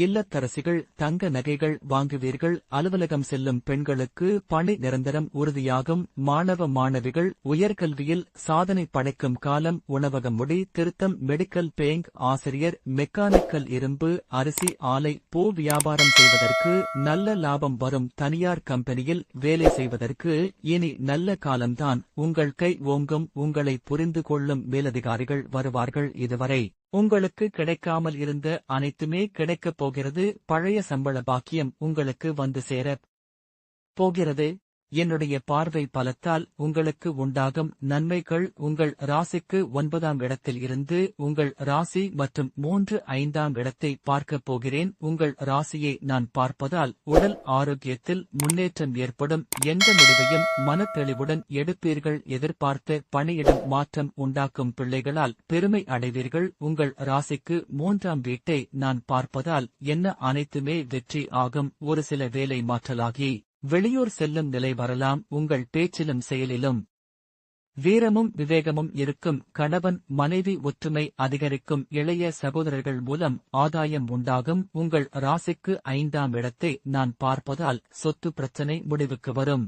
இல்லத்தரசிகள் தங்க நகைகள் வாங்குவீர்கள். அலுவலகம் செல்லும் பெண்களுக்கு பணி நிரந்தரம் உறுதியாகும். மாணவ மாணவிகள் உயர்கல்வியில் சாதனை படைக்கும் காலம். உணவகம் முடி திருத்தம் மெடிக்கல் பேங்க் ஆசிரியர் மெக்கானிக்கல் இரும்பு அரிசி ஆலை பூ வியாபாரம் செய்வதற்கு நல்ல லாபம் வரும். தனியார் கம்பெனியில் வேலை செய்வதற்கு இனி நல்ல காலம்தான். உங்கள் கை ஓங்கும். உங்களை புரிந்து கொள்ளும் மேலதிகாரிகள் வருவார்கள். இதுவரை உங்களுக்கு கிடைக்காமல் இருந்த அனைத்துமே கிடைக்கப் போகிறது. பழைய சம்பள பாக்கியம் உங்களுக்கு வந்து சேரப் போகிறது. என்னுடைய பார்வை பலத்தால் உங்களுக்கு உண்டாகும் நன்மைகள். உங்கள் ராசிக்கு 9ஆம் இடத்தில் இருந்து உங்கள் ராசி மற்றும் 3, 5ஆம் இடத்தை பார்க்கப் போகிறேன். உங்கள் ராசியை நான் பார்ப்பதால் உடல் ஆரோக்கியத்தில் முன்னேற்றம் ஏற்படும். எந்த முடிவையும் மனத்தெளிவுடன் எடுப்பீர்கள். எதிர்பார்த்த பணியிடம் மாற்றம் உண்டாக்கும். பிள்ளைகளால் பெருமை அடைவீர்கள். உங்கள் ராசிக்கு 3ஆம் வீட்டை நான் பார்ப்பதால் என்ன அனைத்துமே வெற்றி ஆகும். ஒரு சில வேலை மாற்றலாகி வெளியூர் செல்லும் நிலை வரலாம். உங்கள் பேச்சிலும் செயலிலும் வீரமும் விவேகமும் இருக்கும். கணவன் மனைவி ஒற்றுமை அதிகரிக்கும். இளைய சகோதரர்கள் மூலம் ஆதாயம் உண்டாகும். உங்கள் ராசிக்கு 5ஆம் இடத்தை நான் பார்ப்பதால் சொத்து பிரச்சனை முடிவுக்கு வரும்.